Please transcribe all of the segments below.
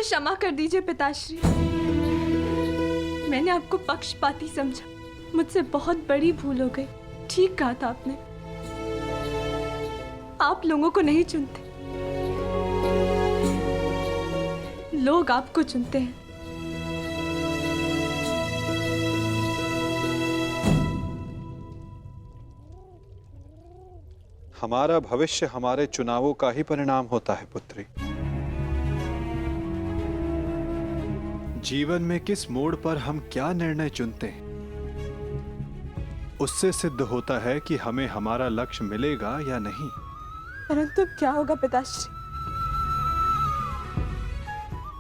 क्षमा कर दीजिए पिताश्री। मैंने आपको पक्षपाती समझा, मुझसे बहुत बड़ी भूल हो गई। ठीक कहा था आपने, आप लोगों को नहीं चुनते, लोग आपको चुनते हैं। हमारा भविष्य हमारे चुनावों का ही परिणाम होता है पुत्री। जीवन में किस मोड़ पर हम क्या निर्णय चुनते हैं, उससे सिद्ध होता है कि हमें हमारा लक्ष्य मिलेगा या नहीं। परंतु क्या होगा पिताश्री?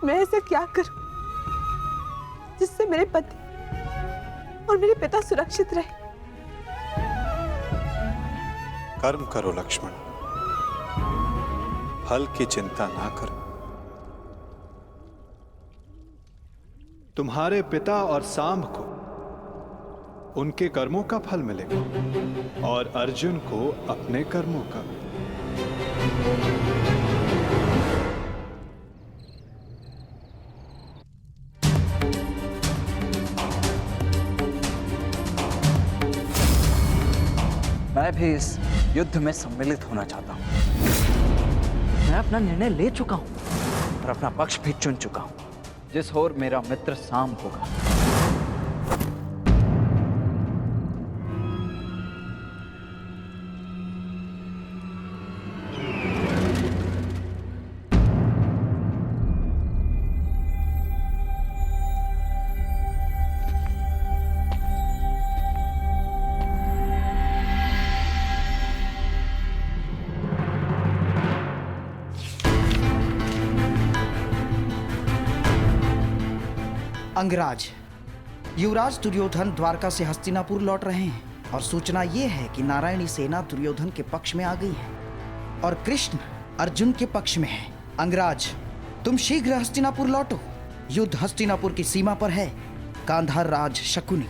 मैं ऐसा क्या करूं जिससे मेरे पति और मेरे पिता सुरक्षित रहे? कर्म करो लक्ष्मण, फल की चिंता ना करो। तुम्हारे पिता और सांब को उनके कर्मों का फल मिलेगा और अर्जुन को अपने कर्मों का। मैं भी इस युद्ध में सम्मिलित होना चाहता हूं। मैं अपना निर्णय ले चुका हूं और अपना पक्ष भी चुन चुका हूं, जिस ओर मेरा मित्र सांब होगा। अंगराज, युवराज दुर्योधन द्वारका से हस्तिनापुर लौट रहे हैं और सूचना ये है कि नारायणी सेना दुर्योधन के पक्ष में आ गई है और कृष्ण अर्जुन के पक्ष में है। अंगराज, तुम शीघ्र हस्तिनापुर लौटो। युद्ध हस्तिनापुर की सीमा पर है। गांधार राज शकुनी।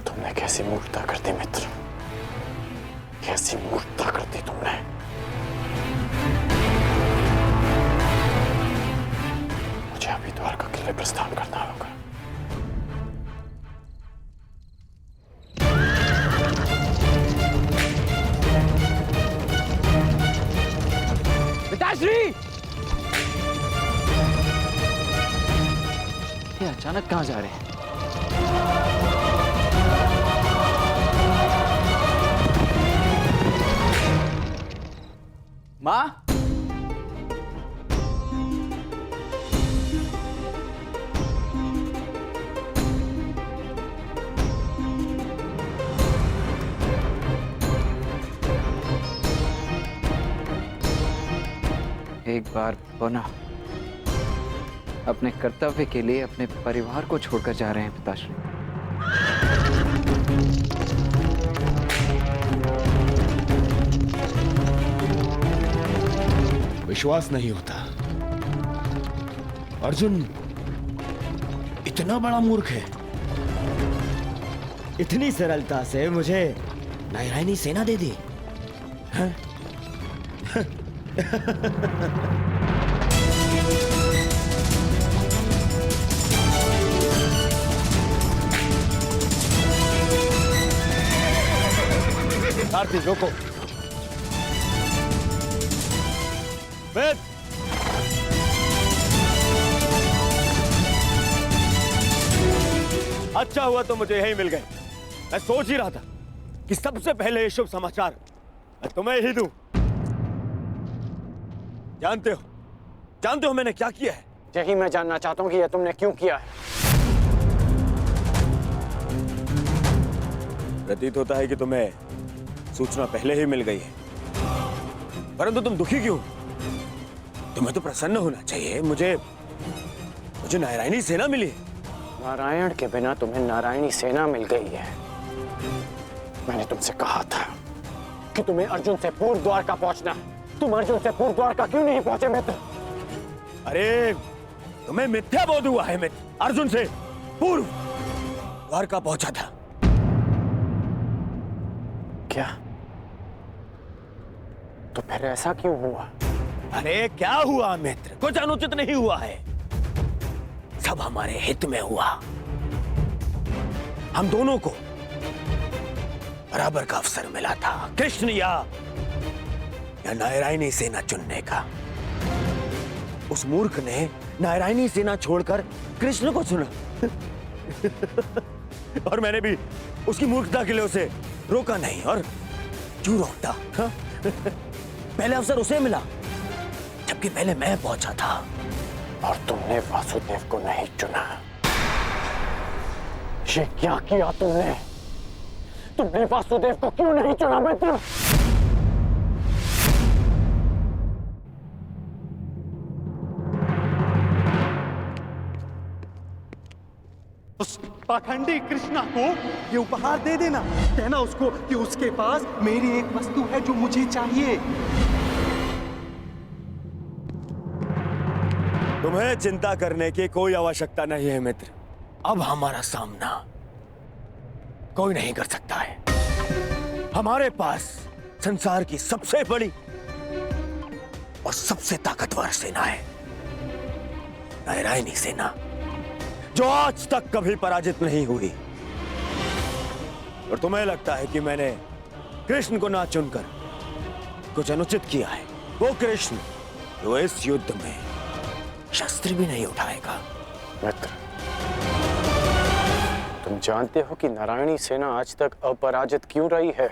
तुमने कैसी मूर्खता कर दी मित्र, कैसी मूर्खता कर दी तुमने। मुझे अभी द्वारका के लिए प्रस्थान करना होगा। पिताश्री! ये अचानक कहां जा रहे हैं? माँ, एक बार पुनः अपने कर्तव्य के लिए अपने परिवार को छोड़कर जा रहे हैं पिताश्री। विश्वास नहीं होता, अर्जुन इतना बड़ा मूर्ख है। इतनी सरलता से मुझे नारायणी सेना दे दी। हाँ? सारथी रोको। वेद, अच्छा हुआ तो मुझे यही मिल गए। मैं सोच ही रहा था कि सबसे पहले ये शुभ समाचार मैं तुम्हें ही दूं। जानते हो मैंने क्या किया है? यही मैं जानना चाहता हूं कि यह तुमने क्यों किया है। प्रतीत होता है कि तुम्हें सूचना पहले ही मिल गई है, परंतु तुम दुखी क्यों? तुम्हें तो प्रसन्न होना चाहिए। मुझे नारायणी सेना मिली। नारायण के बिना तुम्हें नारायणी सेना मिल गई है। मैंने तुमसे कहा था कि तुम्हें अर्जुन से पूर्व द्वारका पहुंचना। तुम अर्जुन से पूर्व द्वारका क्यों नहीं पहुंचे मित्र? अरे तुम्हें मिथ्या बोध हुआ है मित्र। अर्जुन से पूर्व द्वारका पहुंचा था। क्या? तो फिर ऐसा क्यों हुआ? अरे क्या हुआ मित्र? कुछ अनुचित नहीं हुआ है, सब हमारे हित में हुआ। हम दोनों को बराबर का अवसर मिला था, कृष्ण या नारायणी सेना चुनने का। उस मूर्ख ने नारायणी सेना छोड़कर कृष्ण को चुना और मैंने भी उसकी मूर्खता के लिए उसे रोका नहीं। और क्यों रोकता? हाँ? पहले अवसर उसे मिला, जबकि पहले मैं पहुंचा था। और तुमने वासुदेव को नहीं चुना। ये क्या किया तुमने? तुमने वासुदेव को क्यों नहीं चुना मित्र? उस पाखंडी कृष्णा को ये उपहार दे देना। कहना उसको कि उसके पास मेरी एक वस्तु है जो मुझे चाहिए। तुम्हें चिंता करने की कोई आवश्यकता नहीं है मित्र। अब हमारा सामना कोई नहीं कर सकता है। हमारे पास संसार की सबसे बड़ी और सबसे ताकतवर सेना है, नारायणी सेना, जो आज तक कभी पराजित नहीं हुई। और तुम्हें लगता है कि मैंने कृष्ण को ना चुनकर कुछ अनुचित किया है? वो कृष्ण जो इस युद्ध में शस्त्र भी नहीं उठाएगा। मित्र, तुम जानते हो कि नारायणी सेना आज तक अपराजित क्यों रही है?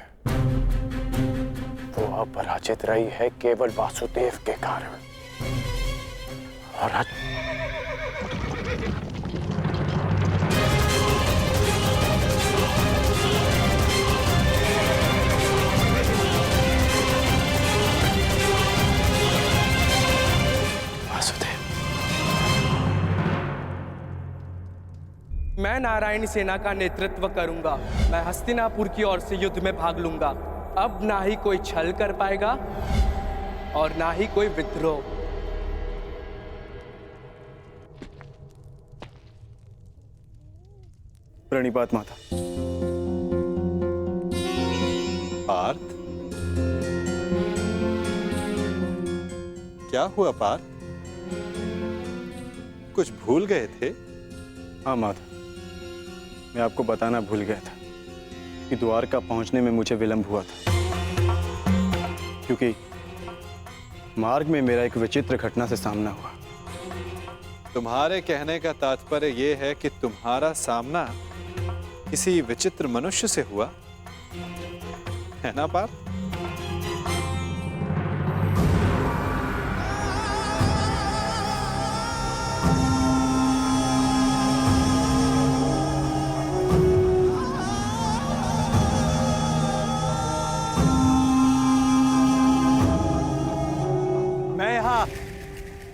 वो अपराजित रही है केवल वासुदेव के कारण। और आज मैं नारायणी सेना का नेतृत्व करूंगा। मैं हस्तिनापुर की ओर से युद्ध में भाग लूंगा। अब ना ही कोई छल कर पाएगा और ना ही कोई विद्रोह। प्रणिपात माता। पार्थ, क्या हुआ पार्थ? कुछ भूल गए थे? हाँ माता, मैं आपको बताना भूल गया था कि द्वारका पहुंचने में मुझे विलंब हुआ था, क्योंकि मार्ग में मेरा एक विचित्र घटना से सामना हुआ। तुम्हारे कहने का तात्पर्य यह है कि तुम्हारा सामना किसी विचित्र मनुष्य से हुआ, है ना पार्थ?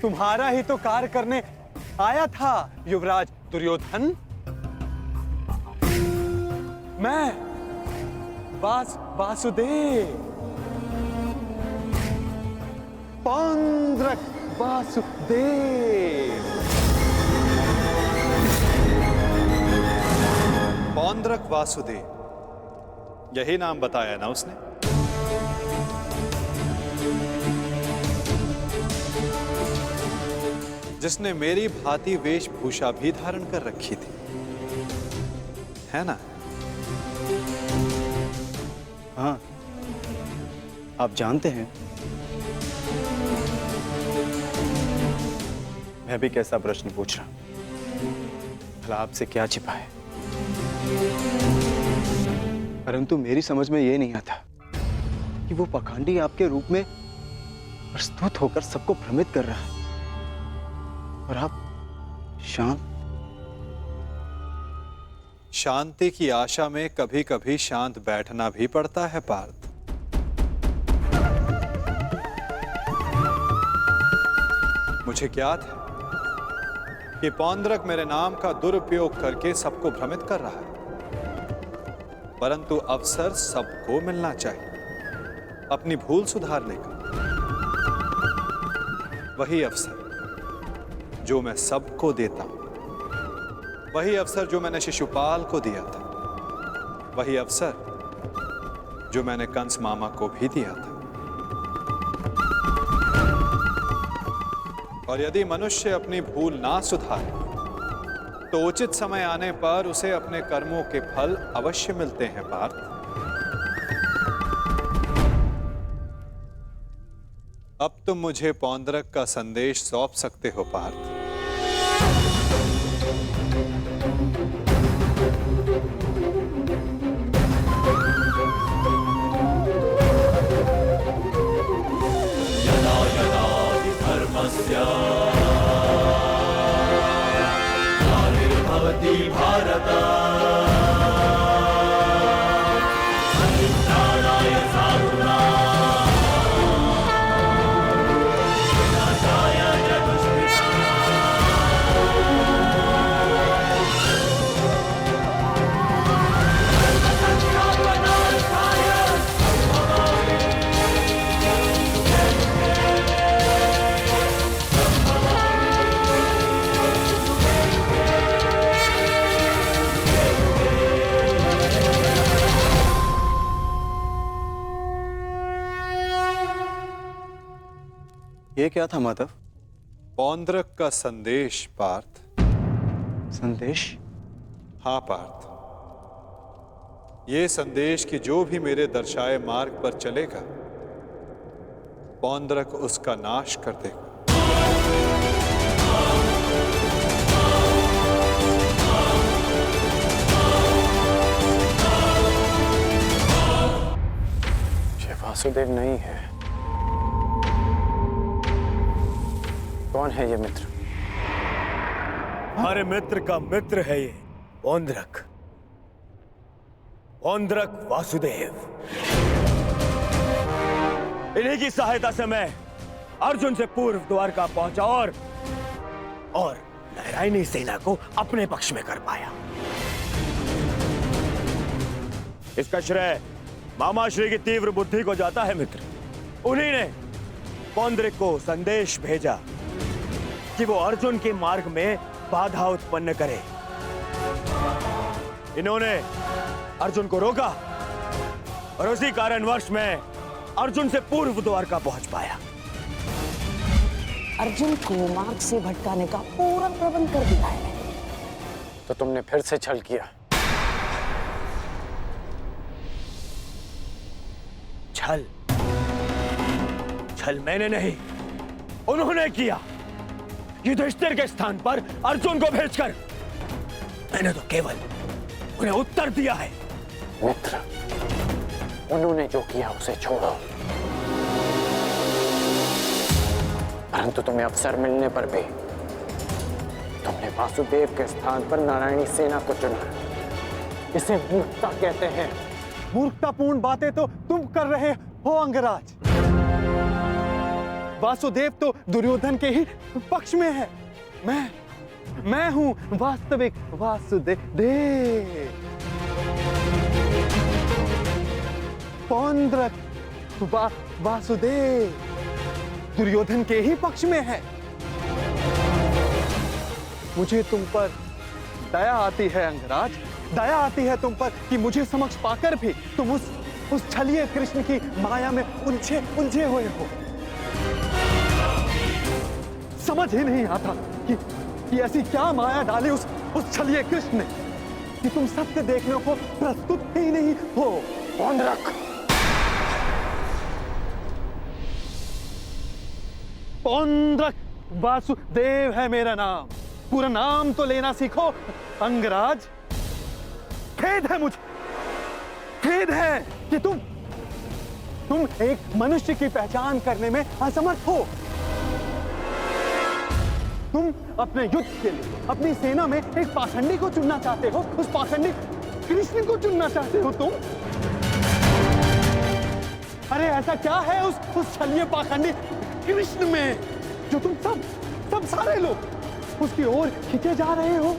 तुम्हारा ही तो कार्य करने आया था युवराज दुर्योधन। मैं वासुदेव, पौंड्रक वासुदेव। पौंड्रक वासुदेव, यही नाम बताया ना उसने? जिसने मेरी भांति वेशभूषा भी धारण कर रखी थी, है ना? हाँ, आप जानते हैं मैं भी कैसा प्रश्न पूछ रहा हूं, भला आपसे क्या छिपा है? परंतु मेरी समझ में यह नहीं आता कि वो पाखंडी आपके रूप में प्रस्तुत होकर सबको भ्रमित कर रहा है और आप शांति की आशा में कभी कभी शांत बैठना भी पड़ता है पार्थ। मुझे ज्ञात है कि पौंड्रक मेरे नाम का दुरुपयोग करके सबको भ्रमित कर रहा है, परंतु अवसर सबको मिलना चाहिए अपनी भूल सुधारने का। वही अवसर जो मैं सबको देता हूं, वही अवसर जो मैंने शिशुपाल को दिया था, वही अवसर जो मैंने कंस मामा को भी दिया था। और यदि मनुष्य अपनी भूल ना सुधारे तो उचित समय आने पर उसे अपने कर्मों के फल अवश्य मिलते हैं पार्थ। अब तुम मुझे पौंद्रक का संदेश सौंप सकते हो पार्थ। ये क्या था माधव? पौंद्रक का संदेश पार्थ। संदेश? हाँ पार्थ, ये संदेश कि जो भी मेरे दर्शाए मार्ग पर चलेगा पौंद्रक उसका नाश कर देगा। ये वासुदेव नहीं है। कौन है ये मित्र? हमारे मित्र का मित्र है ये पौंद्रक। पौंद्रक वासुदेव। इन्हीं की सहायता से मैं अर्जुन से पूर्व द्वारका पहुंचा और नारायणी सेना को अपने पक्ष में कर पाया। इसका श्रेय मामा श्री की तीव्र बुद्धि को जाता है मित्र। उन्हीं ने पौंद्रक को संदेश भेजा कि वो अर्जुन के मार्ग में बाधा उत्पन्न करे। इन्होंने अर्जुन को रोका और उसी कारणवश मैं अर्जुन से पूर्व द्वारका पहुंच पाया। अर्जुन को मार्ग से भटकाने का पूरा प्रबंध कर दिया है। तो तुमने फिर से छल किया। छल? छल मैंने नहीं, उन्होंने किया। युधिष्ठिर के स्थान पर अर्जुन को भेजकर मैंने तो केवल उन्हें उत्तर दिया है। मित्र, उन्होंने जो किया उसे छोड़ो। परंतु तुम्हें अवसर मिलने पर भी तुमने वासुदेव के स्थान पर नारायणी सेना को चुना। इसे मूर्खता कहते हैं। मूर्खतापूर्ण बातें तो तुम कर रहे हो अंगराज। वासुदेव तो दुर्योधन के ही पक्ष में है। मैं हूं वास्तविक वासुदेव। पौंद्रक वासुदेव दुर्योधन के ही पक्ष में है। मुझे तुम पर दया आती है अंगराज, दया आती है तुम पर कि मुझे समक्ष पाकर भी तुम उस छलिए कृष्ण की माया में उलझे हुए हो। समझ ही नहीं आता कि ऐसी क्या माया डाली उस छलिए कृष्ण ने कि तुम सत्य देखने को प्रस्तुत ही नहीं हो। पौंद्रक, पौंद्रक वासुदेव है मेरा नाम। पूरा नाम तो लेना सीखो अंगराज। खेद है मुझे, खेद है कि तुम एक मनुष्य की पहचान करने में असमर्थ हो। तुम अपने युद्ध के लिए अपनी सेना में एक पाखंडी को चुनना चाहते हो। उस पाखंडी कृष्ण को चुनना चाहते हो तुम। अरे ऐसा क्या है उस छलिए पाखंडी कृष्ण में जो तुम सब सारे लोग उसकी ओर खींचे जा रहे हो?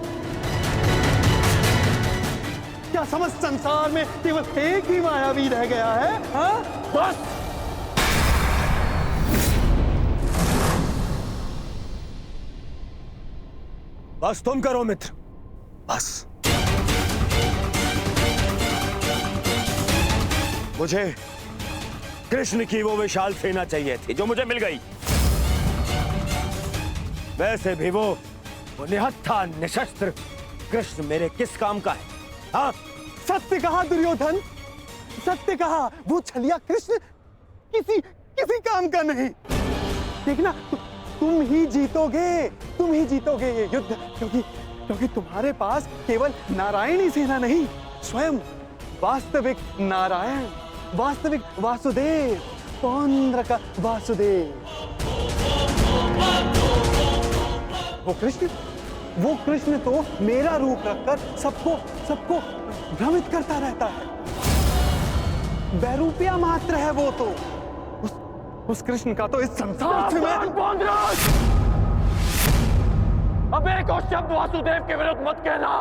क्या समस्त संसार में केवल एक ही मायावी रह गया है? हाँ? बस बस तुम करो मित्र, बस। मुझे कृष्ण की वो विशाल सेना चाहिए थी जो मुझे मिल गई। वैसे भी वो निहत्था निशस्त्र कृष्ण मेरे किस काम का है? हाँ, सत्य कहा दुर्योधन, सत्य कहा। वो छलिया कृष्ण किसी काम का नहीं। देखना, तुम ही जीतोगे ये युद्ध, क्योंकि तुम्हारे पास केवल नारायणी सेना नहीं, स्वयं वास्तविक नारायण, वास्तविक वासुदेव, पौंड्र का वासुदेव। वो कृष्ण तो मेरा रूप रखकर सबको भ्रमित करता रहता है। बैरूपिया मात्र है वो तो। उस कृष्ण का तो इस संसार से मैं... अब एक और शब्द वासुदेव के विरुद्ध मत कहना।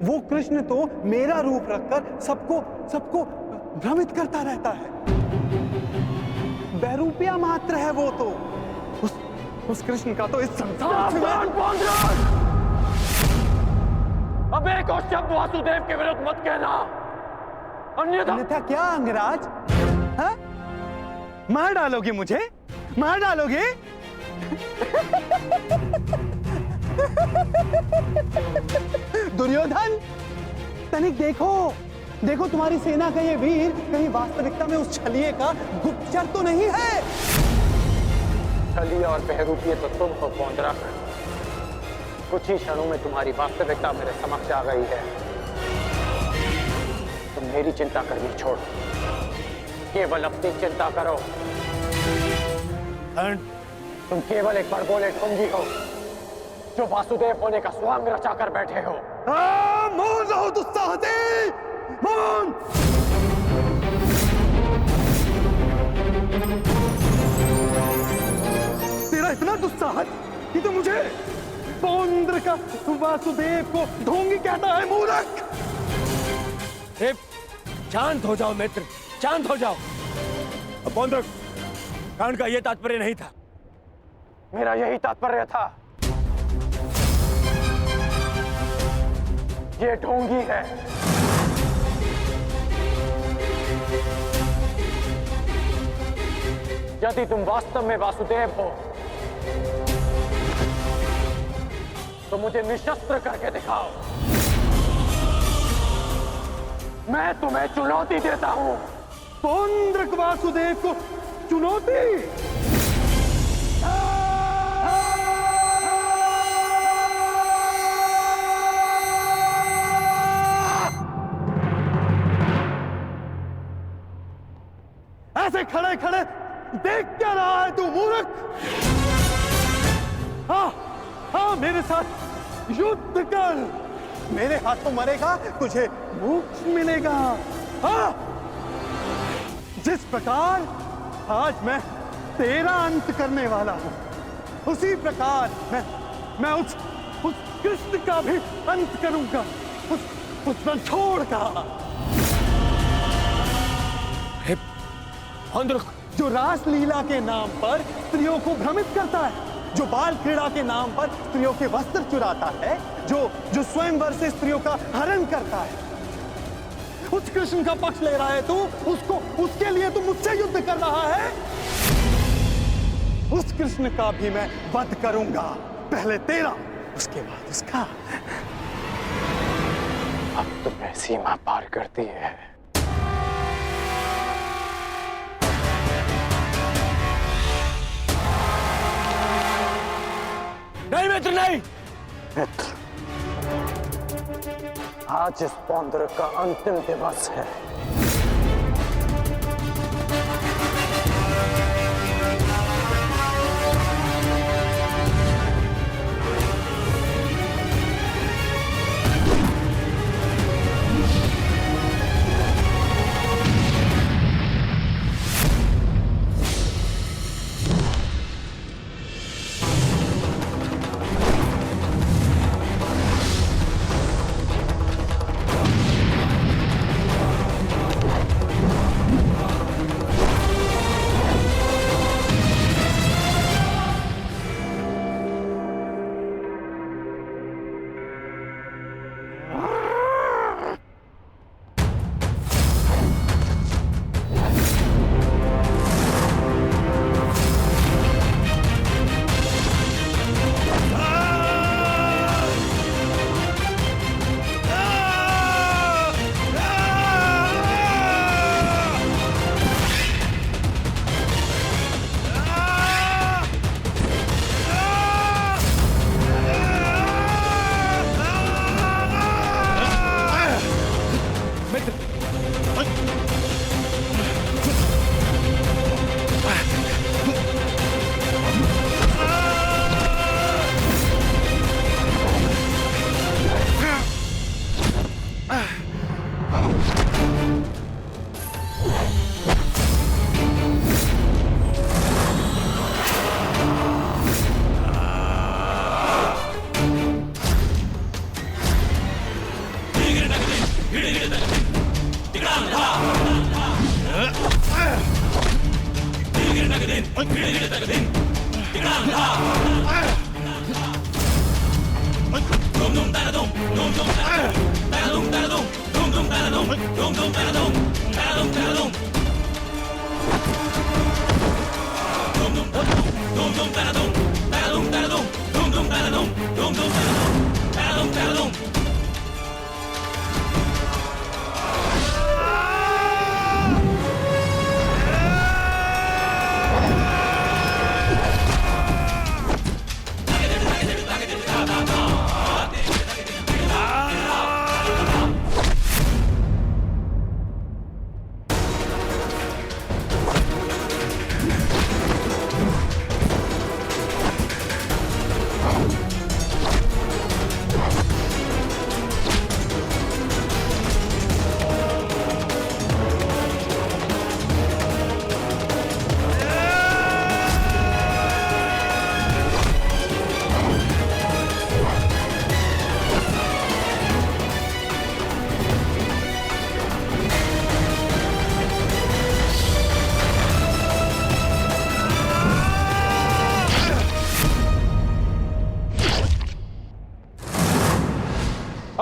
वो कृष्ण तो मेरा रूप रखकर सबको भ्रमित करता रहता है। बैरूपिया मात्र है वो तो। उस कृष्ण का तो इस संसार से मैं... अब एक और शब्द वासुदेव के विरुद्ध मत कहना, अन्यथा क्या अंगराज? हाँ? मार डालोगे मुझे? मार डालोगे? दुर्योधन, तनिक देखो तुम्हारी सेना का ये वीर कहीं वास्तविकता में उस छलिए का गुप्तचर तो नहीं है। छलिया और बहरूपिये तो तुम हो पौंड्रक। कुछ ही क्षणों में तुम्हारी वास्तविकता मेरे समक्ष आ गई है। तुम मेरी चिंता करनी छोड़ो, केवल अपनी चिंता करो। तुम केवल एक बड़बोले ढोंगी हो जो वासुदेव होने का स्वांग रचाकर बैठे हो। मौन रहो दुस्साहसी, मौन। तेरा इतना दुस्साहस कि तो मुझे पौंड्र का वासुदेव को ढोंगी कहता है, मूर्ख। शांत हो जाओ मित्र, शांत हो जाओ। पौंड्र, कांड का यह तात्पर्य नहीं था। मेरा यही तात्पर्य था। ये ढोंगी है। यदि तुम वास्तव में वासुदेव हो तो मुझे निशस्त्र करके दिखाओ। मैं तुम्हें चुनौती देता हूं। पौंड्र वासुदेव को चुनौती? ऐसे खड़े खड़े देख क्या रहा है तू, मूर्ख? हाँ, मेरे साथ युद्ध कर। मेरे हाथों मरेगा, तुझे मोक्ष मिलेगा। हाँ, जिस प्रकार आज मैं तेरा अंत करने वाला हूं, उसी प्रकार मैं उस कृष्ण का भी अंत करूंगा, उस रणछोड़ का। जो रासलीला के नाम पर स्त्रियों को भ्रमित करता है, जो बाल क्रीड़ा के नाम पर स्त्रियों के वस्त्र चुराता है, जो स्वयंवर से स्त्रियों का हरण करता है, उस कृष्ण का पक्ष ले रहा है तू। उसके लिए तू मुझसे युद्ध कर रहा है। उस कृष्ण का भी मैं वध करूंगा, पहले तेरा, उसके बाद उसका। अब तुम्हें सीमा पार करती है। नहीं मित्र, नहीं। मित्र, आज इस पौंड्र का अंतिम दिवस है।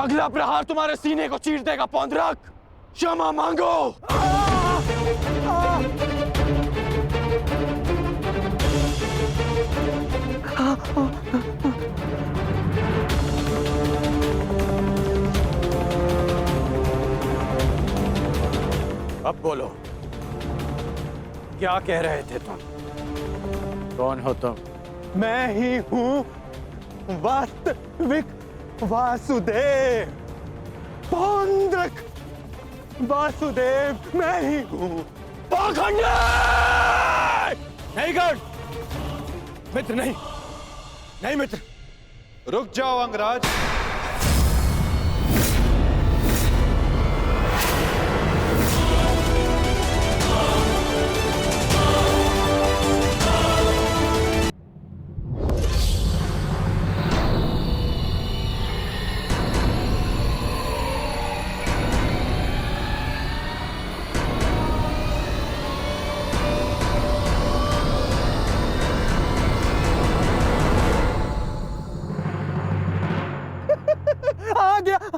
अगला प्रहार तुम्हारे सीने को चीर देगा पौंद्रक। क्षमा मांगो। अब बोलो, क्या कह रहे थे तुम? कौन हो तुम? मैं ही हूं वास्तविक वासुदेव, पौंद्रक वासुदेव मैं ही हूं। पाखंडी! नहीं कर मित्र, नहीं नहीं मित्र। रुक जाओ अंगराज।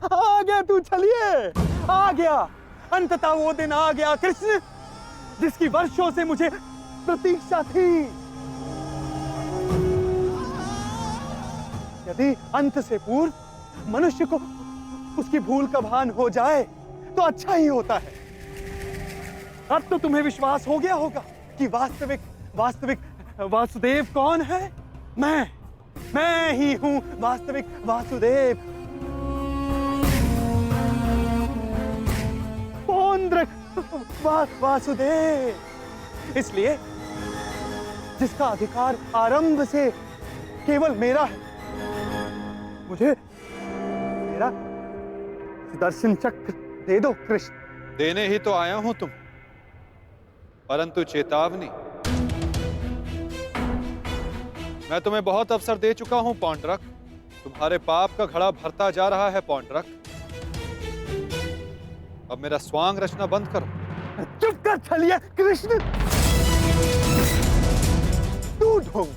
आ गया तू, चलिए आ गया। अंततः वो दिन आ गया कृष्ण, जिसकी वर्षों से मुझे प्रतीक्षा थी। यदि अंत से पूर्व मनुष्य को उसकी भूल का भान हो जाए तो अच्छा ही होता है। अब तो तुम्हें विश्वास हो गया होगा कि वास्तविक वासुदेव कौन है। मैं ही हूं वास्तविक वासुदेव, पौंद्रक वासुदेव। इसलिए जिसका अधिकार आरंभ से केवल मेरा है, मुझे मेरा सुदर्शन चक्र दे दो कृष्ण। देने ही तो आया हूं तुम, परंतु चेतावनी, मैं तुम्हें बहुत अवसर दे चुका हूं पौंड्रक। तुम्हारे पाप का घड़ा भरता जा रहा है पौंड्रक। अब मेरा स्वांग रचना बंद करो। चुप कर छलिया कृष्ण। तू ढोंग,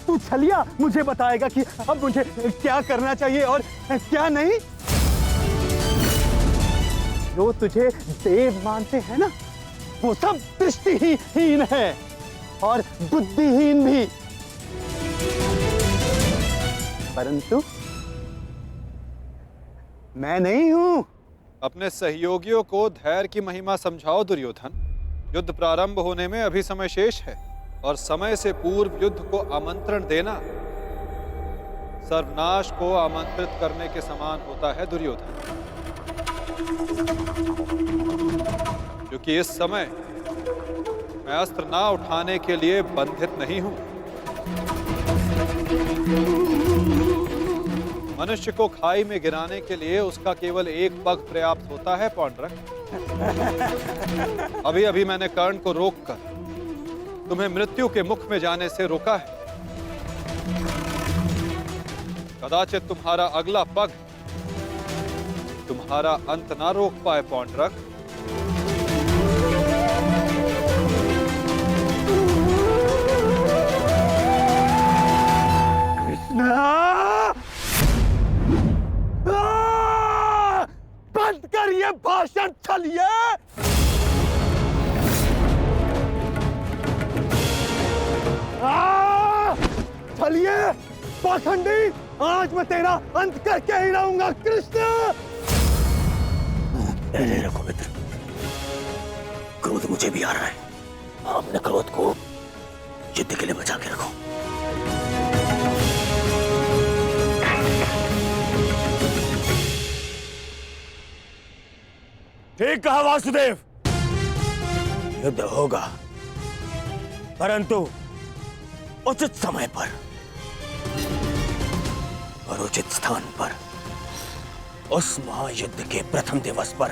तू छलिया मुझे बताएगा कि अब मुझे क्या करना चाहिए और क्या नहीं। जो तुझे देव मानते हैं ना, वो सब दृष्टिहीन है और बुद्धिहीन भी। परंतु मैं नहीं हूं। अपने सहयोगियों को धैर्य की महिमा समझाओ दुर्योधन। युद्ध प्रारंभ होने में अभी समय शेष है और समय से पूर्व युद्ध को आमंत्रण देना सर्वनाश को आमंत्रित करने के समान होता है दुर्योधन। क्योंकि इस समय मैं अस्त्र ना उठाने के लिए बंधित नहीं हूं। मनुष्य को खाई में गिराने के लिए उसका केवल एक पग पर्याप्त होता है पौंड्रक। अभी अभी मैंने कर्ण को रोककर तुम्हें मृत्यु के मुख में जाने से रोका है। कदाचित तुम्हारा अगला पग तुम्हारा अंत ना रोक पाए पौंड्रक। पाखंडी, आज मैं तेरा अंत करके ही रहूंगा कृष्ण। पहले रखो मित्र, क्रोध मुझे भी आ रहा है। अपने क्रोध को युद्ध के लिए बचा के रखो। ठीक कहा वासुदेव, युद्ध होगा, परंतु उचित समय पर और उचित स्थान पर, उस महायुद्ध के प्रथम दिवस पर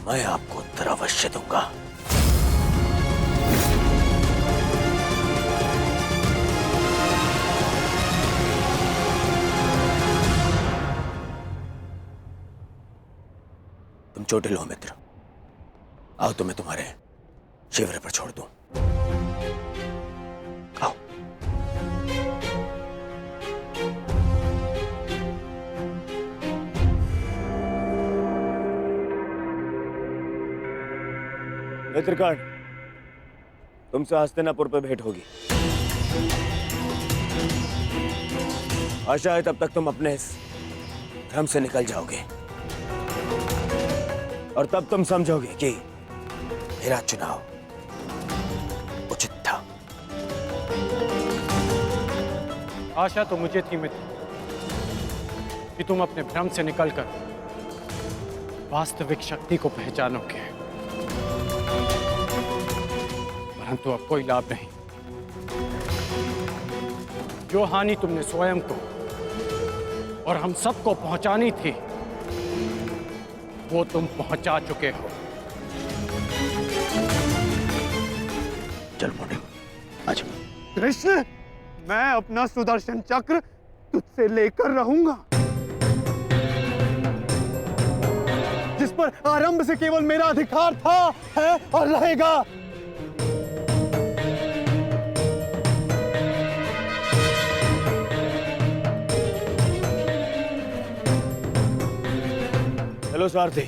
मैं आपको उत्तर अवश्य दूंगा। तुम चोटिल हो मित्र, आओ तुम्हें तुम्हारे शिविर पर छोड़ दूं। आओ। मित्रगण, तुमसे हस्तिनापुर पर भेंट होगी। आशा है तब तक तुम अपने इस भ्रम से निकल जाओगे और तब तुम समझोगे कि मेरा चुनाव उचित था। आशा तो मुझे थी मित्र कि तुम अपने भ्रम से निकलकर वास्तविक शक्ति को पहचानोगे, परंतु अब कोई लाभ नहीं। जो हानि तुमने स्वयं को और हम सबको पहुंचानी थी, वो तुम पहुंचा चुके हो। चल मोटे, आज कृष्ण, मैं अपना सुदर्शन चक्र तुझसे लेकर रहूंगा, जिस पर आरंभ से केवल मेरा अधिकार था, है और रहेगा। चलो सारथी।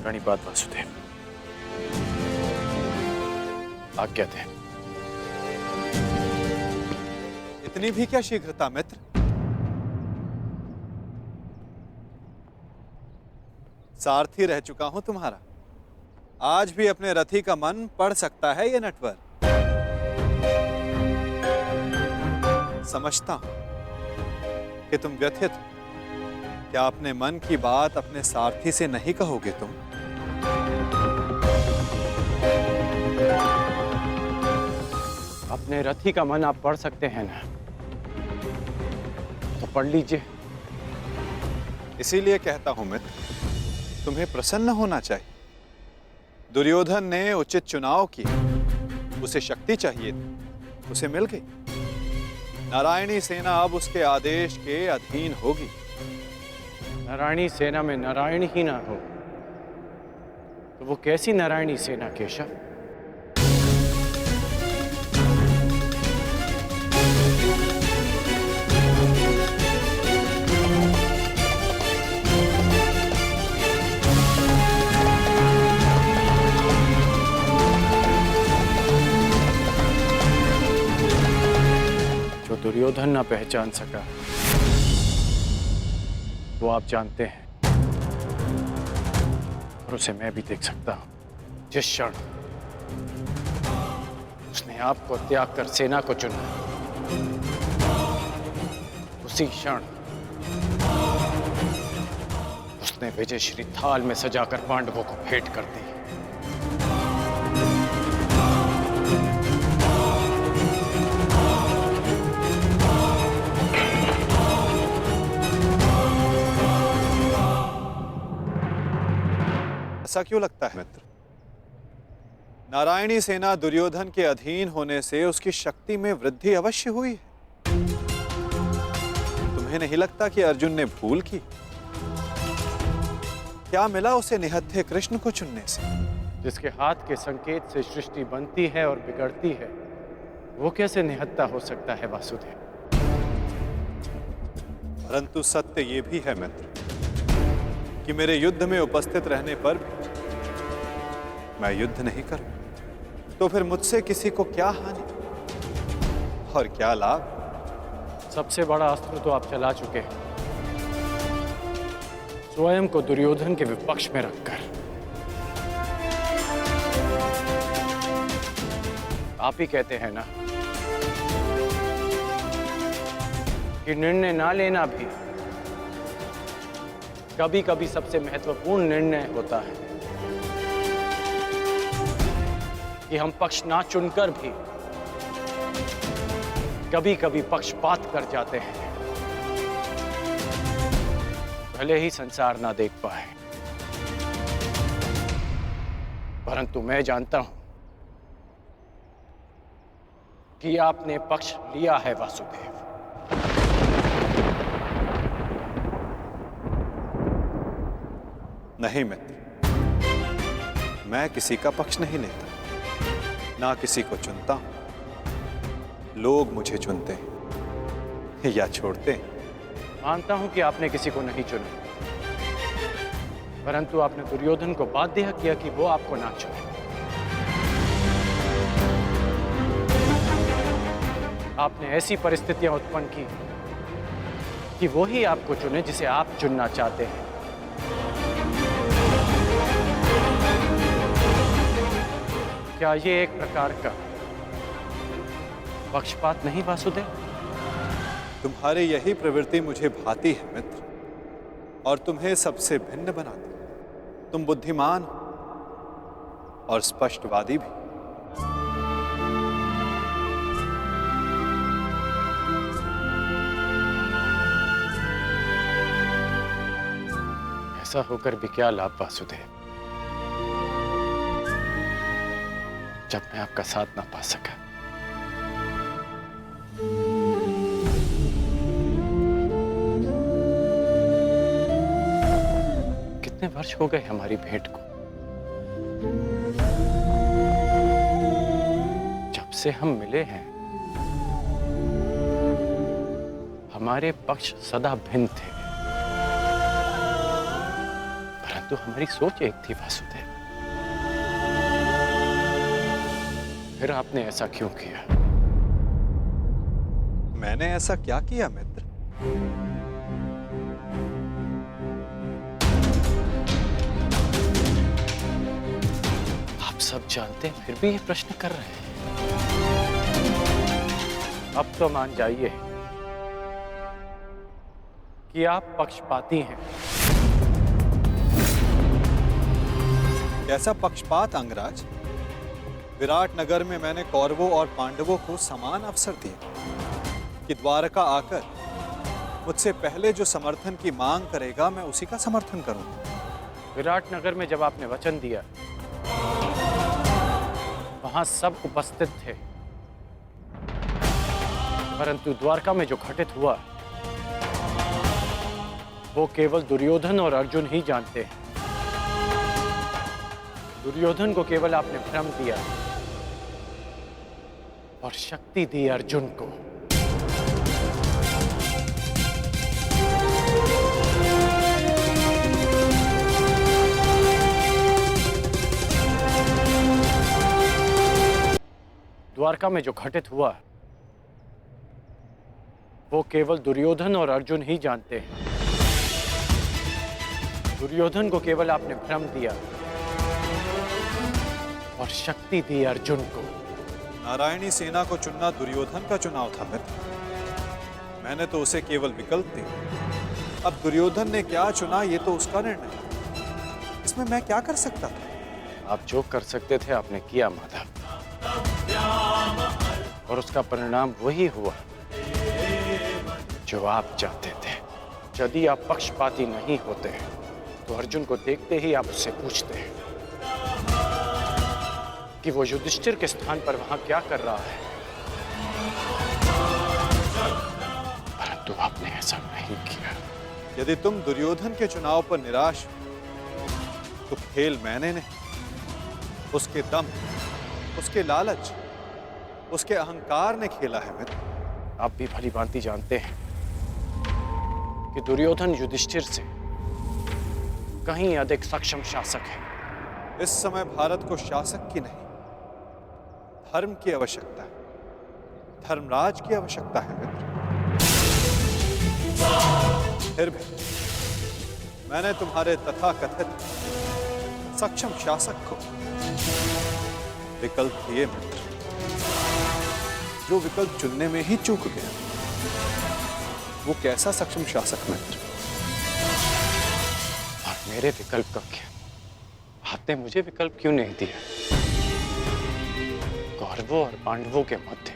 प्रणिपात वासुदेव, आज्ञा दे। इतनी भी क्या शीघ्रता मित्र? सारथी रह चुका हूं तुम्हारा, आज भी अपने रथी का मन पढ़ सकता है ये नटवर। समझता हूं कि तुम व्यथित हो। क्या अपने मन की बात अपने सारथी से नहीं कहोगे तुम? अपने रथी का मन आप पढ़ सकते हैं ना, तो पढ़ लीजिए। इसीलिए कहता हूं मित्र, तुम्हें प्रसन्न होना चाहिए। दुर्योधन ने उचित चुनाव किया, उसे शक्ति चाहिए थी, उसे मिल गई। नारायणी सेना अब उसके आदेश के अधीन होगी। नारायणी सेना में नारायण ही ना हो तो वो कैसी नारायणी सेना केशव? जो दुर्योधन ना पहचान सका वो आप जानते हैं, और उसे मैं भी देख सकता हूं। जिस क्षण उसने आपको त्याग कर सेना को चुना, उसी क्षण उसने विजयश्री थाल में सजाकर पांडवों को भेंट कर दी। ऐसा क्यों लगता है मित्र? नारायणी सेना दुर्योधन के अधीन होने से उसकी शक्ति में वृद्धि अवश्य हुई है। तुम्हें नहीं लगता कि अर्जुन ने भूल की? क्या मिला उसे निहत्थे कृष्ण को चुनने से? जिसके हाथ के संकेत से सृष्टि बनती है और बिगड़ती है, वो कैसे निहत्था हो सकता है वासुदेव? परंतु सत्य ये भी है मित्र कि मेरे युद्ध में उपस्थित रहने पर मैं युद्ध नहीं करूं, तो फिर मुझसे किसी को क्या हानि और क्या लाभ? सबसे बड़ा अस्त्र तो आप चला चुके हैं, स्वयं को दुर्योधन के विपक्ष में रखकर। आप ही कहते हैं ना कि निर्णय ना लेना भी कभी कभी सबसे महत्वपूर्ण निर्णय होता है, कि हम पक्ष ना चुनकर भी कभी कभी पक्षपात कर जाते हैं, भले ही संसार ना देख पाए। परंतु मैं जानता हूं कि आपने पक्ष लिया है वासुदेव। नहीं मित्र, मैं किसी का पक्ष नहीं लेता, ना किसी को चुनता हूं। लोग मुझे चुनते हैं या छोड़ते हैं। मानता हूं कि आपने किसी को नहीं चुना, परंतु आपने दुर्योधन को बाध्य किया कि वो आपको ना चुने। आपने ऐसी परिस्थितियां उत्पन्न की कि वो ही आपको चुने जिसे आप चुनना चाहते हैं। क्या ये एक प्रकार का पक्षपात नहीं वासुदेव? तुम्हारी यही प्रवृत्ति मुझे भाती है मित्र, और तुम्हें सबसे भिन्न बनाती। तुम बुद्धिमान हो और स्पष्टवादी भी। ऐसा होकर भी क्या लाभ वासुदेव, जब मैं आपका साथ ना पा सका। कितने वर्ष हो गए हमारी भेंट को, जब से हम मिले हैं हमारे पक्ष सदा भिन्न थे, परंतु हमारी सोच एक थी वासुदेव। फिर आपने ऐसा क्यों किया? मैंने ऐसा क्या किया मित्र? आप सब जानते हैं फिर भी ये प्रश्न कर रहे हैं। अब तो मान जाइए कि आप पक्षपाती हैं। कैसा पक्षपात अंगराज? विराट नगर में मैंने कौरवों और पांडवों को समान अवसर दिए कि द्वारका आकर मुझसे पहले जो समर्थन की मांग करेगा मैं उसी का समर्थन करूंगा। विराट नगर में जब आपने वचन दिया, वहां सब उपस्थित थे, परंतु द्वारका में जो घटित हुआ वो केवल दुर्योधन और अर्जुन ही जानते हैं। दुर्योधन को केवल आपने भ्रम दिया और शक्ति दी अर्जुन को। द्वारका में जो घटित हुआ वो केवल दुर्योधन और अर्जुन ही जानते हैं। दुर्योधन को केवल आपने भ्रम दिया और शक्ति दी अर्जुन को। नारायणी सेना को चुनना दुर्योधन का चुनाव था मित्र। मैंने तो उसे केवल विकल्प दिया। अब दुर्योधन ने क्या चुना ये तो उसका निर्णय है। इसमें मैं क्या कर सकता था? आप जो कर सकते थे आपने किया माधव, और उसका परिणाम वही हुआ जो आप चाहते थे। यदि आप पक्षपाती नहीं होते तो अर्जुन को देखते ही आप उससे पूछते हैं कि वो युधिष्ठिर के स्थान पर वहां क्या कर रहा है, परंतु आपने ऐसा नहीं किया। यदि तुम दुर्योधन के चुनाव पर निराश हो तो खेल मैंने नहीं, उसके दम, उसके लालच, उसके अहंकार ने खेला है मित्र। आप भी भली भांति जानते हैं कि दुर्योधन युधिष्ठिर से कहीं अधिक सक्षम शासक है। इस समय भारत को शासक की नहीं, धर्म की आवश्यकता है, धर्मराज की आवश्यकता है मित्र। फिर भी मैंने तुम्हारे तथाकथित सक्षम शासक को विकल्प दिए मित्र, जो विकल्प चुनने में ही चूक गया। वो कैसा सक्षम शासक मित्र? और मेरे विकल्प का क्या? आपने मुझे विकल्प क्यों नहीं दिया? कौरवों और पांडवों के मध्य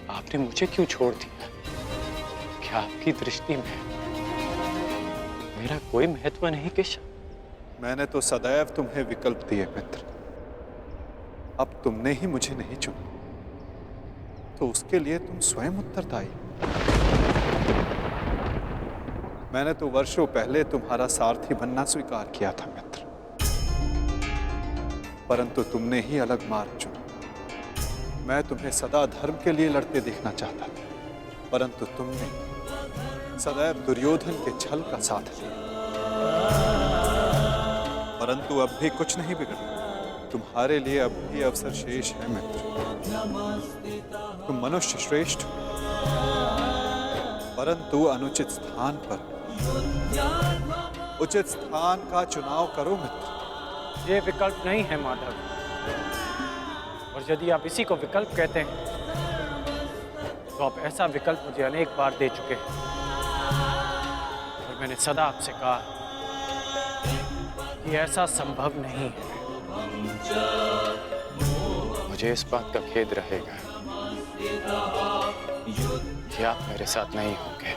आपने मुझे क्यों छोड़ दिया? क्या आपकी दृष्टि में मेरा कोई महत्व नहीं केशव? मैंने तो सदैव तुम्हें विकल्प दिए मित्र, अब तुमने ही मुझे नहीं चुना, तो उसके लिए तुम स्वयं उत्तरदायी। मैंने तो वर्षों पहले तुम्हारा सारथी बनना स्वीकार किया था मित्र, परंतु तुमने ही अलग मार्ग चुना। मैं तुम्हें सदा धर्म के लिए लड़ते देखना चाहता था, परंतु तुमने सदैव दुर्योधन के छल का साथ लिया। परंतु अब भी कुछ नहीं बिगड़ा, तुम्हारे लिए अब भी अवसर शेष है मित्र। तुम मनुष्य श्रेष्ठ हो, परंतु अनुचित स्थान पर उचित स्थान का चुनाव करो मित्र। ये विकल्प नहीं है माधव, और यदि आप इसी को विकल्प कहते हैं तो आप ऐसा विकल्प मुझे अनेक बार दे चुके हैं, और मैंने सदा आपसे कहा कि ऐसा संभव नहीं है। मुझे इस बात का खेद रहेगा कि आप मेरे साथ नहीं होंगे,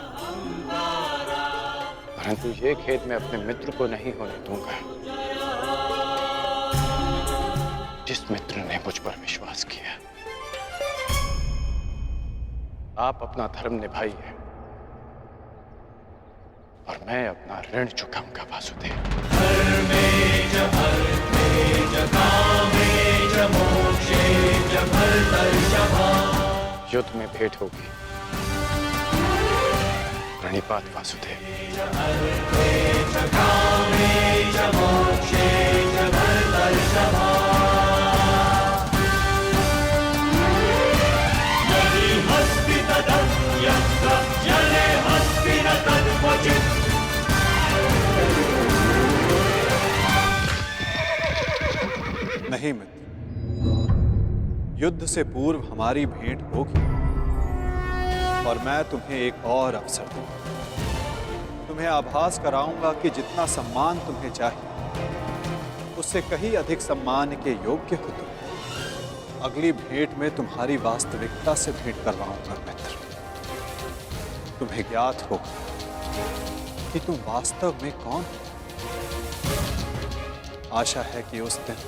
परंतु ये खेद मैं अपने मित्र को नहीं होने दूंगा, जिस मित्र ने मुझ पर विश्वास किया। आप अपना धर्म निभाइए और मैं अपना ऋण चुकाऊंगा वासुदेव। युद्ध में भेंट होगी, प्रणिपात वासुदेव। नहीं मित्र, युद्ध से पूर्व हमारी भेंट होगी, और मैं तुम्हें एक और अवसर दूंगा। तुम्हें आभास कराऊंगा कि जितना सम्मान तुम्हें चाहिए, उससे कहीं अधिक सम्मान के योग्य हो तुम। अगली भेंट में तुम्हारी वास्तविकता से भेंट करवाऊंगा मित्र। तुम्हें ज्ञात होगा कि तुम वास्तव में कौन हो। आशा है कि उस दिन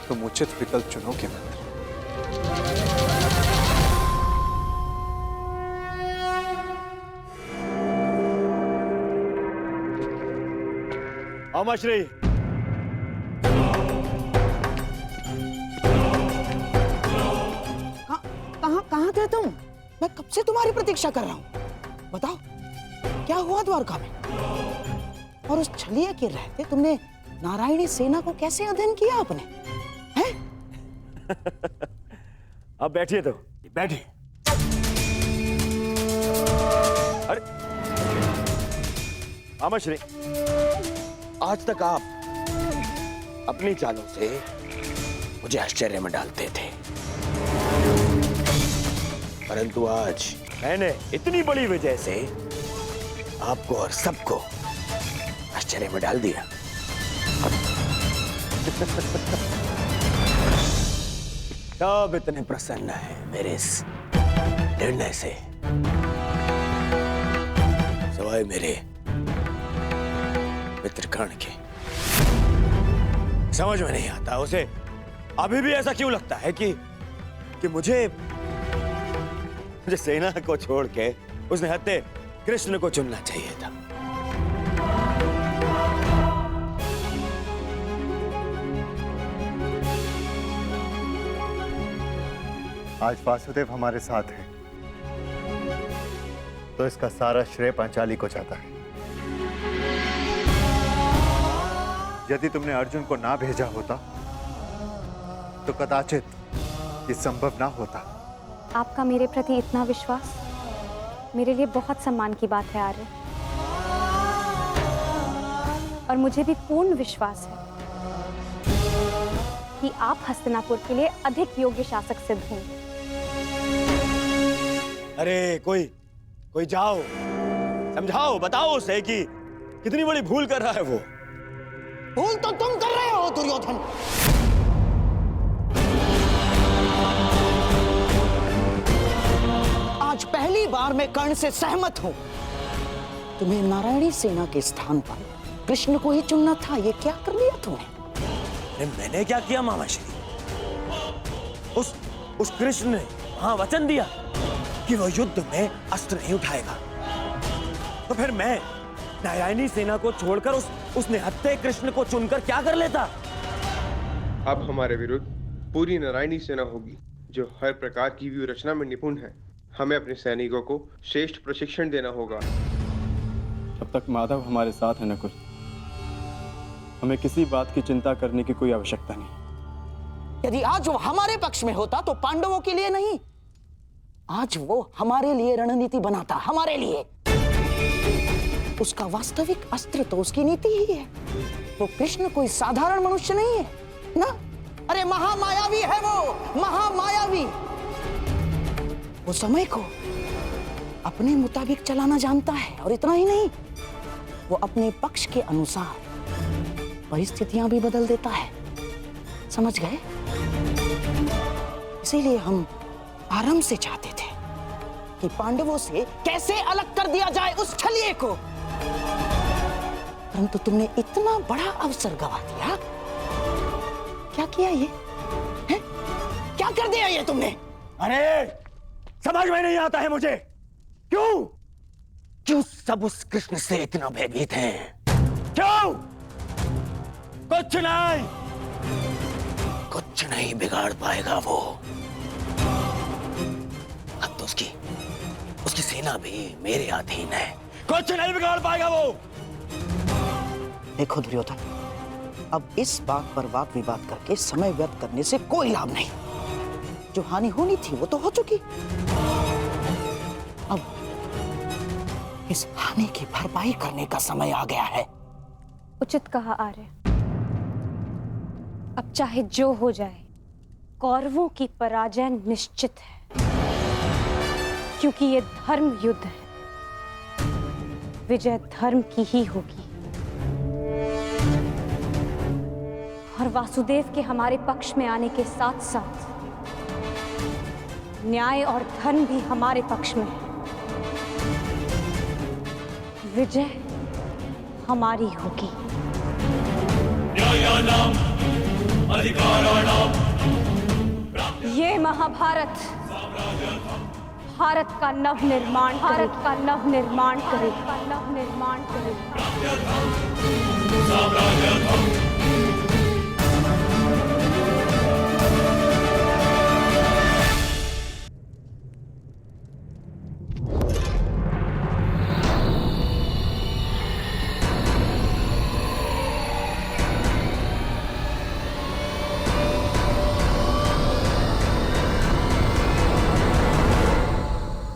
तुम उचित विकल्प चुनोगे मित्र। अमश्री, कहाँ थे तुम? मैं कब से तुम्हारी प्रतीक्षा कर रहा हूँ। बताओ क्या हुआ द्वारका में? और उस छलिया के रहते तुमने नारायणी सेना को कैसे अध्ययन किया आपने? हैं? अब बैठिए, तो बैठिए। अरे अमश्री, आज तक आप अपनी चालों से मुझे आश्चर्य में डालते थे, परंतु आज मैंने इतनी बड़ी वजह से आपको और सबको आश्चर्य में डाल दिया। सब इतने प्रसन्न है मेरे इस निर्णय से, सवाए मेरे मित्र कर्ण के। समझ में नहीं आता उसे अभी भी ऐसा क्यों लगता है कि मुझे सेना को छोड़ के उसने हत्या कृष्ण को चुनना चाहिए था। आज वासुदेव हमारे साथ है तो इसका सारा श्रेय पांचाली को जाता है। यदि तुमने अर्जुन को ना भेजा होता तो कदाचित ये संभव ना होता। आपका मेरे प्रति इतना विश्वास मेरे लिए बहुत सम्मान की बात है आर्य, और मुझे भी पूर्ण विश्वास है कि आप हस्तिनापुर के लिए अधिक योग्य शासक सिद्ध होंगे। अरे कोई जाओ, समझाओ, बताओ उसे कि कितनी बड़ी भूल कर रहा है वो। भूल तो तुम कर रहे हो दुर्योधन। आज पहली बार मैं कर्ण से सहमत हूं। तुम्हें नारायणी सेना के स्थान पर कृष्ण को ही चुनना था, ये क्या कर लिया तुमने? अरे मैंने क्या किया मामाश्री? उस कृष्ण ने हाँ वचन दिया कि वो युद्ध में अस्त्र नहीं उठाएगा, तो फिर मैं नारायणी सेना को छोड़कर उस निहत्थे कृष्ण को चुनकर क्या कर लेता? अब हमारे विरुद्ध पूरी नारायणी सेना होगी जो हर प्रकार की व्यू रचना में निपुण है। हमें अपने सैनिकों को श्रेष्ठ प्रशिक्षण देना होगा। जब तक माधव हमारे साथ है नकुल, हमें किसी बात की चिंता करने की कोई आवश्यकता नहीं। यदि आज वो हमारे पक्ष में होता तो पांडवों के लिए नहीं, आज वो हमारे लिए रणनीति बनाता, हमारे लिए। उसका वास्तविक अस्त्र तो उसकी नीति ही है। वो कृष्ण कोई साधारण मनुष्य नहीं है ना। अरे महामायावी है वो, महामायावी। वो समय को अपने मुताबिक चलाना जानता है, और इतना ही नहीं, वो अपने पक्ष के अनुसार परिस्थितियां भी बदल देता है। समझ गए? इसीलिए हम आरंभ से चाहते थे कि पांडवों से कैसे अलग कर दिया जाए उस छलिए को, परंतु तुमने इतना बड़ा अवसर गवा दिया। क्या किया ये है? क्या कर दिया ये तुमने? अरे समझ में नहीं आता है मुझे, क्यों सब उस कृष्ण से इतना भयभीत हैं? क्यों? कुछ नहीं बिगाड़ पाएगा वो। अब तो उसकी सेना भी मेरे अधीन है। कुछ नहीं बिगाड़ पाएगा वो। देखो दुर्योधन, अब इस बात पर वाद विवाद करके समय व्यर्थ करने से कोई लाभ नहीं। जो हानि होनी थी वो तो हो चुकी। अब इस हानि की भरपाई करने का समय आ गया है। उचित कहा आर्य। अब चाहे जो हो जाए, कौरवों की पराजय निश्चित है, क्योंकि ये धर्म युद्ध है। विजय धर्म की ही होगी, और वासुदेव के हमारे पक्ष में आने के साथ साथ न्याय और धर्म भी हमारे पक्ष में है। विजय हमारी होगी। ये महाभारत भारत का नवनिर्माण करेगा।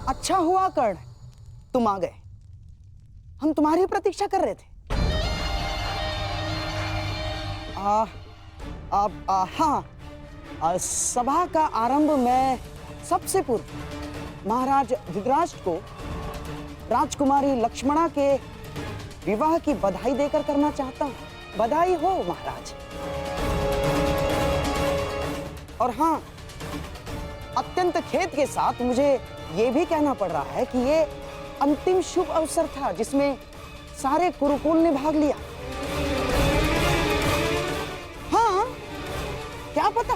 अच्छा हुआ कर्ण, तुम आ गए। हम तुम्हारी प्रतीक्षा कर रहे थे। हाँ, सभा का आरंभ मैं सबसे पूर्व महाराज धृतराष्ट्र को राजकुमारी लक्ष्मणा के विवाह की बधाई देकर करना चाहता हूँ। बधाई हो महाराज। और हाँ, अत्यंत खेद के साथ मुझे ये भी कहना पड़ रहा है कि ये अंतिम शुभ अवसर था जिसमें सारे कुरुकुल ने भाग लिया। हाँ, क्या पता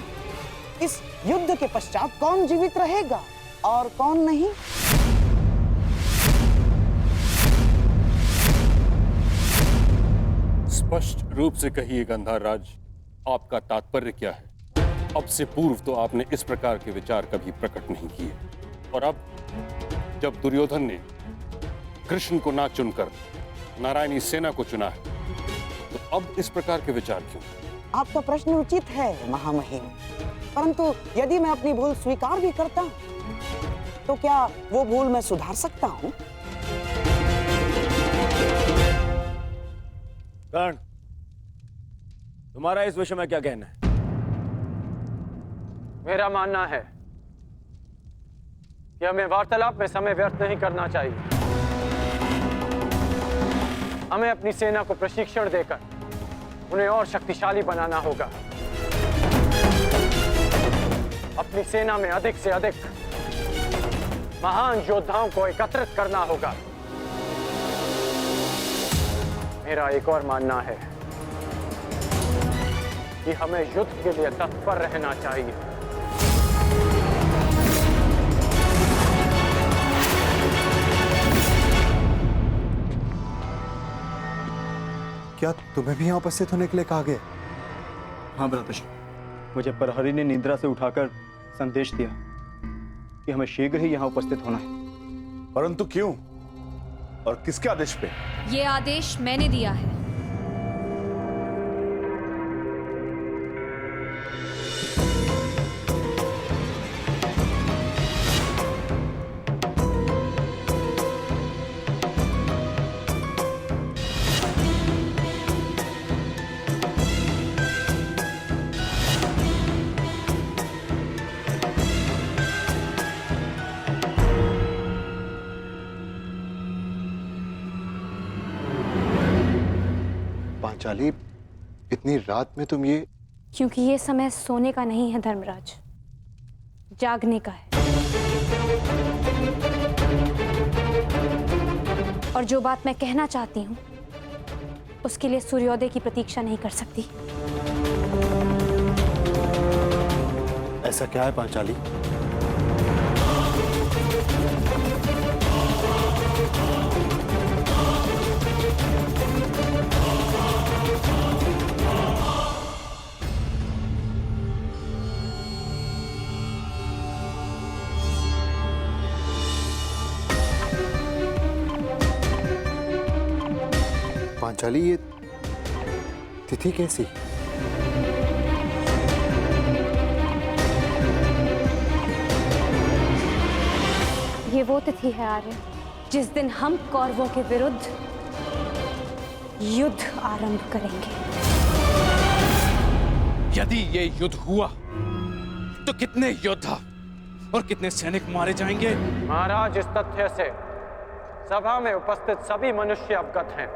इस युद्ध के पश्चात कौन जीवित रहेगा और कौन नहीं। स्पष्ट रूप से कहिए गंधर्व राज, आपका तात्पर्य क्या है? अब से पूर्व तो आपने इस प्रकार के विचार कभी प्रकट नहीं किए, और अब जब दुर्योधन ने कृष्ण को ना चुनकर नारायणी सेना को चुना है, तो अब इस प्रकार के विचार क्यों? आपका प्रश्न उचित है महामहिम, परंतु यदि मैं अपनी भूल स्वीकार भी करता हूँ, तो क्या वो भूल मैं सुधार सकता हूँ? कर्ण, तुम्हारा इस विषय में क्या कहना है? मेरा मानना है कि हमें वार्तालाप में समय व्यर्थ नहीं करना चाहिए। हमें अपनी सेना को प्रशिक्षण देकर उन्हें और शक्तिशाली बनाना होगा। अपनी सेना में अधिक से अधिक महान योद्धाओं को एकत्रित करना होगा। मेरा एक और मानना है कि हमें युद्ध के लिए तत्पर रहना चाहिए। क्या तुम्हें भी यहाँ उपस्थित होने के लिए कहा गया? हाँ भ्राताश्री, मुझे प्रहरी ने निद्रा से उठाकर संदेश दिया कि हमें शीघ्र ही यहाँ उपस्थित होना है। परंतु क्यों और किसके आदेश पे? ये आदेश मैंने दिया है। पांचाली, इतनी रात में तुम ये? क्योंकि ये समय सोने का नहीं है धर्मराज, जागने का है। और जो बात मैं कहना चाहती हूँ उसके लिए सूर्योदय की प्रतीक्षा नहीं कर सकती। ऐसा क्या है पांचाली? पांचाली, ये तिथि कैसी? ये वो तिथि है आर्य जिस दिन हम कौरवों के विरुद्ध युद्ध आरंभ करेंगे। यदि ये युद्ध हुआ तो कितने योद्धा और कितने सैनिक मारे जाएंगे? महाराज, इस तथ्य से सभा में उपस्थित सभी मनुष्य अवगत हैं।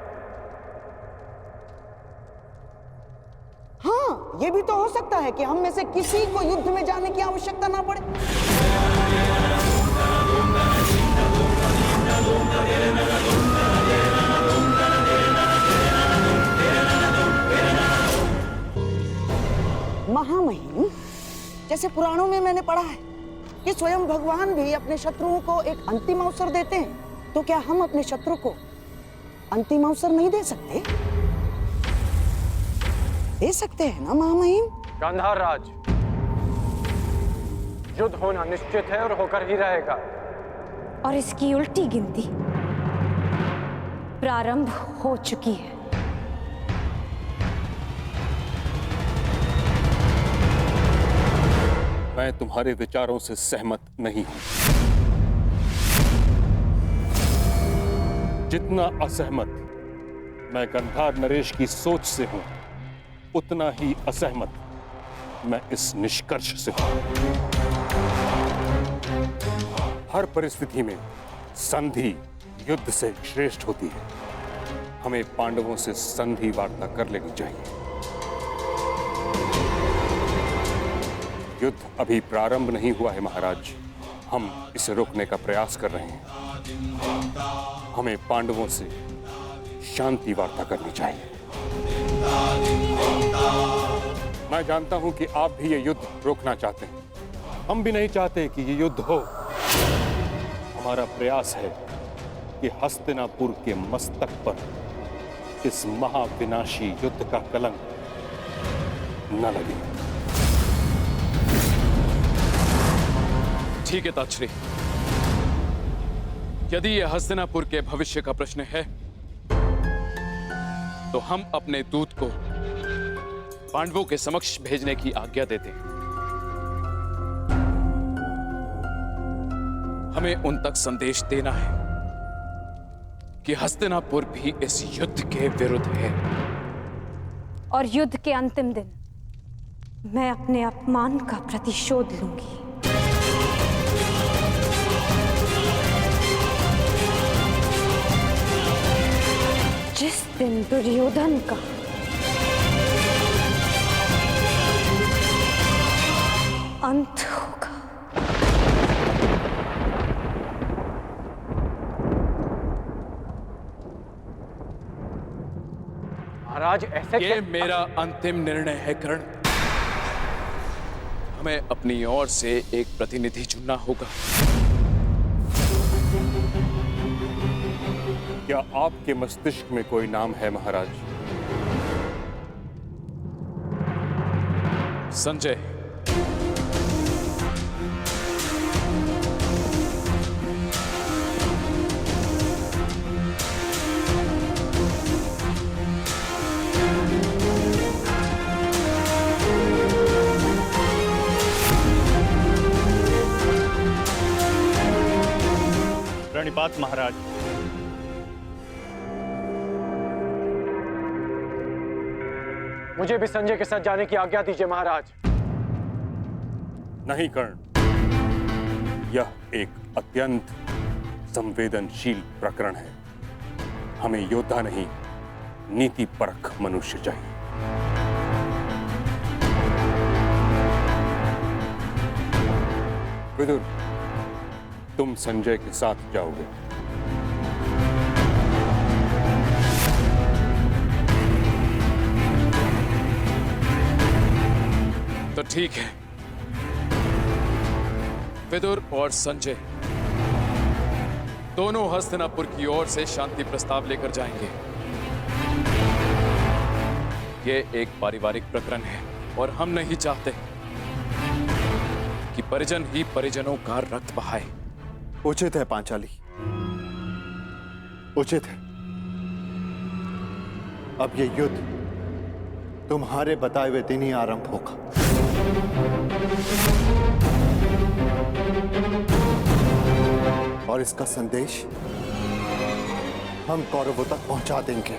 हाँ, ये भी तो हो सकता है कि हम में से किसी को युद्ध में जाने की आवश्यकता ना पड़े। महामहिम, जैसे पुराणों में मैंने पढ़ा है कि स्वयं भगवान भी अपने शत्रुओं को एक अंतिम अवसर देते हैं, तो क्या हम अपने शत्रु को अंतिम अवसर नहीं दे सकते? दे सकते हैं ना महामहिम? गांधार राज, युद्ध होना निश्चित है और होकर ही रहेगा। और इसकी उल्टी गिनती प्रारंभ हो चुकी है। मैं तुम्हारे विचारों से सहमत नहीं हूं। जितना असहमत मैं गंधार नरेश की सोच से हूं, उतना ही असहमत मैं इस निष्कर्ष से हूं। हर परिस्थिति में संधि युद्ध से श्रेष्ठ होती है। हमें पांडवों से संधि वार्ता कर लेनी चाहिए। युद्ध अभी प्रारंभ नहीं हुआ है महाराज, हम इसे रोकने का प्रयास कर रहे हैं। हमें पांडवों से शांति वार्ता करनी चाहिए। मैं जानता हूं कि आप भी ये युद्ध रोकना चाहते हैं, हम भी नहीं चाहते कि ये युद्ध हो। हमारा प्रयास है कि हस्तिनापुर के मस्तक पर इस महाविनाशी युद्ध का कलंक न लगे। ठीक है ताक्षरी, यदि यह हस्तिनापुर के भविष्य का प्रश्न है तो हम अपने दूत को पांडवों के समक्ष भेजने की आज्ञा देते हैं। हमें उन तक संदेश देना है कि हस्तिनापुर भी इस युद्ध के विरुद्ध है। और युद्ध के अंतिम दिन मैं अपने अपमान का प्रतिशोध लूंगी। जिस दिन दुर्योधन का अंत होगा। महाराज ऐसे ये मेरा अंतिम निर्णय है कर्ण। हमें अपनी ओर से एक प्रतिनिधि चुनना होगा। क्या आपके मस्तिष्क में कोई नाम है महाराज? संजय। प्रणिपात महाराज। मुझे भी संजय के साथ जाने की आज्ञा दीजिए महाराज। नहीं कर्ण, यह एक अत्यंत संवेदनशील प्रकरण है। हमें योद्धा नहीं, नीतिपरक मनुष्य चाहिए। विदुर, तुम संजय के साथ जाओगे। तो ठीक है, विदुर और संजय दोनों हस्तिनापुर की ओर से शांति प्रस्ताव लेकर जाएंगे। ये एक पारिवारिक प्रकरण है और हम नहीं चाहते कि परिजन ही परिजनों का रक्त बहाए। उचित है पांचाली, उचित है। अब ये युद्ध तुम्हारे बताए हुए दिन ही आरंभ होगा। और इसका संदेश हम कौरवों तक पहुंचा देंगे।